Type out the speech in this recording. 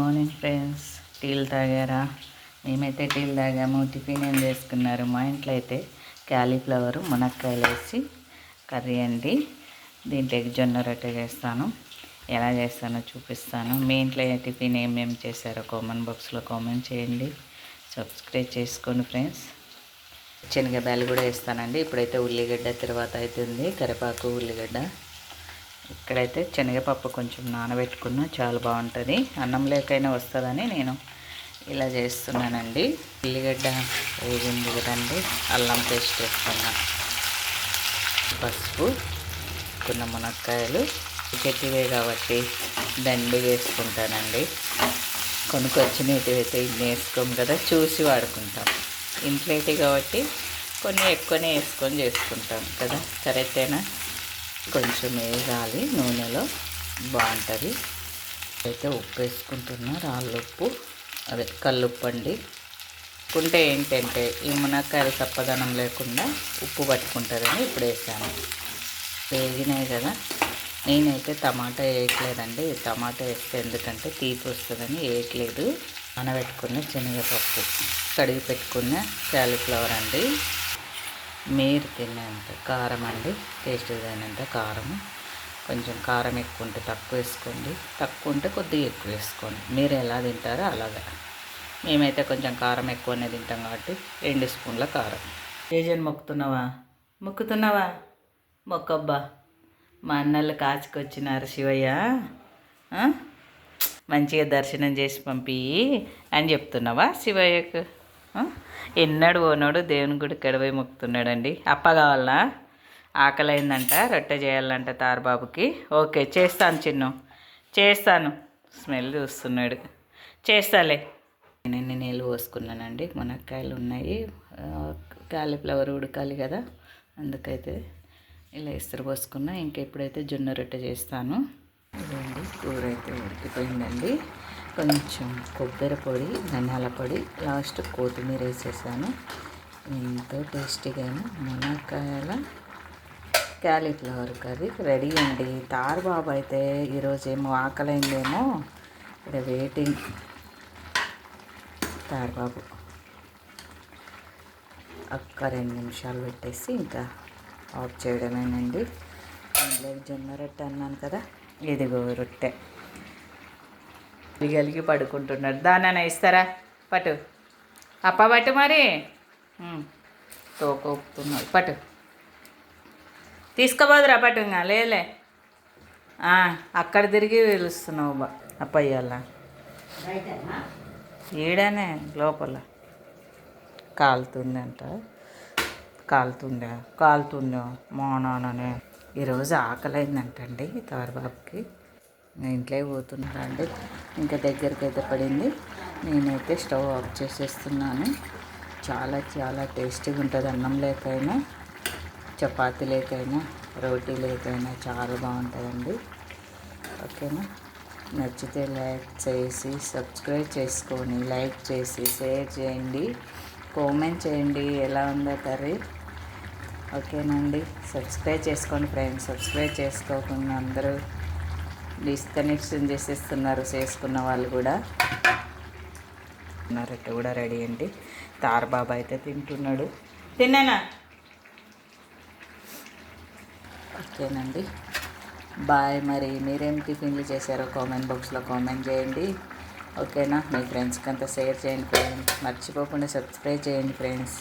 Morning friends, టీలు తాగారా? మేమైతే టీలు తాగాము. టిఫిన్ ఏం చేసుకున్నారు? మా ఇంట్లో అయితే క్యాలీఫ్లవర్ మునక్కాయలు వేసి కర్రీ అండి. దీంట్లో జొన్న రొట్టె చేస్తాను. ఎలా చేస్తానో చూపిస్తాను. మీ ఇంట్లో టిఫిన్ ఏమేమి చేశారో కామెంట్ బాక్స్లో కామెంట్ చేయండి. సబ్స్క్రైబ్ చేసుకోండి ఫ్రెండ్స్. శనగబ్యాలు కూడా వేస్తానండి. ఇప్పుడైతే ఉల్లిగడ్డ తర్వాత అవుతుంది, కరివేపాకు, ఉల్లిగడ్డ. ఇక్కడైతే శనగపప్పు కొంచెం నానబెట్టుకున్నా చాలా బాగుంటుంది. అన్నం లేకైనా వస్తుందని నేను ఇలా చేస్తున్నానండి. ఉల్లిగడ్డ వేగింది కదండి, అల్లం పేస్ట్ వేస్తున్నా, పసుపు, కొన్ని మునక్కాయలు గట్టివే కాబట్టి దండి వేసుకుంటానండి. కొనుక్కొచ్చినవి అయితే ఇన్ని వేసుకోము కదా, చూసి వాడుకుంటాం. ఇంట్లోటి కాబట్టి కొన్ని ఎక్కువనే వేసుకొని చేసుకుంటాం కదా. కరెక్టేనా? కొంచెం వేగాలి నూనెలో, బాగుంటుంది. అయితే ఉప్పు వేసుకుంటున్నా, రాళ్ళుప్పు, అదే కల్లుప్పు అండి. కుంటే ఏంటంటే ఈ మునక్కాయలు చప్పదనం లేకుండా ఉప్పు పట్టుకుంటుందని ఇప్పుడు వేసాను. వేగినాయి కదా. నేనైతే టమాటా వేయట్లేదండి. టమాటా వేస్తే ఎందుకంటే తీపి వస్తుందని వేయట్లేదు. నానబెట్టుకున్న శనగపప్పు, కడిగి పెట్టుకున్న క్యాలీఫ్లవర్ అండి. మీరు తినేంత కారం అండి, టేస్ట్ అయినంత కారం. కొంచెం కారం ఎక్కువ ఉంటే తక్కువ వేసుకోండి, తక్కువ ఉంటే కొద్దిగా ఎక్కువ వేసుకోండి. మీరు ఎలా తింటారో అలాగా. మేమైతే కొంచెం కారం ఎక్కువనే తింటాం కాబట్టి 2 స్పూన్ల కారం. ఏజెంట్ మొక్కుతున్నావా? మొక్కబ్బా. మా అన్నలు కాచుకొచ్చినారు. శివయ్య మంచిగా దర్శనం చేసి పంపి అని చెప్తున్నావా శివయ్యకు? ఎన్నడు పోనాడు దేవుని గుడి కడవై మొక్కుతున్నాడండి. అప్ప కావాలనా? ఆకలి అయిందంట, రొట్టె చేయాలంట తారబాబుకి. ఓకే, చేస్తాను చిన్ను, చేస్తాను. స్మెల్ చూస్తున్నాడు. చేస్తాలే. నేను నీళ్ళు పోసుకున్నానండి. మునక్కాయలు ఉన్నాయి, కాలీఫ్లవర్ ఉడకాలి కదా, అందుకైతే ఇలా ఇస్తరు పోసుకున్నా. ఇంకా ఎప్పుడైతే జొన్న రొట్టె చేస్తాను. ఇదండి, కూర అయితే ఉడికిపోయిందండి. కొంచెం కొబ్బరి పొడి, ధనియాల పొడి, లాస్ట్ కొత్తిమీర వేసేసాను. ఎంతో టేస్టీగా మునక్కాయల క్యాలీఫ్లవర్ కర్రీ రెడీ అండి. తారబాబు అయితే ఈరోజేమో ఆకలైందేమో, ఇక్కడ వెయిటింగ్. తారబాబు ఒక్క 2 నిమిషాలు పెట్టేసి ఇంకా ఆఫ్ చేయడమేనండి. ఇంట్లో జొన్న రొట్టె అన్నాను కదా, ఇదిగో రొట్టె. కలిగి పడుకుంటున్నాడు. దానైనా ఇస్తారా? పట్టు అప్ప, పట్టు మరి. తోకొప్పుతున్నాడు, పట్టు. తీసుకోబోదురా, పట్టు. ఇంకా లేలే, అక్కడ తిరిగి పిలుస్తున్నావు బా అప్పయ్యాల. ఈడనే లోపల కాలుతుందంట. కాలుతుందా మా నాన్ననే. ఈరోజు ఆకలైందంటండి తారబాబుకి. ఇంట్లోకి పోతున్నారండి. ఇంకా దగ్గరికి అయితే పడింది. నేనైతే స్టవ్ ఆఫ్ చేసేస్తున్నాను. చాలా చాలా టేస్టీగా ఉంటుంది. అన్నం లేకైనా, చపాతీ లేకైనా, రోటీ లేకైనా చాలా బాగుంటుందండి. ఓకేనా? నచ్చితే లైక్ చేసి సబ్స్క్రైబ్ చేసుకొని, లైక్ చేసి షేర్ చేయండి, కామెంట్ చేయండి ఎలా ఉందో కర్రీ. ఓకేనండి? సబ్స్క్రైబ్ చేసుకోండి ఫ్రెండ్స్. సబ్స్క్రైబ్ చేసుకోకుండా అందరూ డిస్కనెక్షన్ చేసేస్తున్నారు, చేసుకున్న వాళ్ళు కూడా. రొట్టె కూడా రెడీ అండి. తారబాబు అయితే తింటున్నాడు. తిన్నానా? ఓకేనండి, బాయ్. మరి మీరేం టిఫిన్లు చేశారో కామెంట్ బాక్స్లో కామెంట్ చేయండి. ఓకేనా? మీ ఫ్రెండ్స్కి అంతా షేర్ చేయండి ఫ్రెండ్స్. మర్చిపోకుండా సబ్స్క్రైబ్ చేయండి ఫ్రెండ్స్.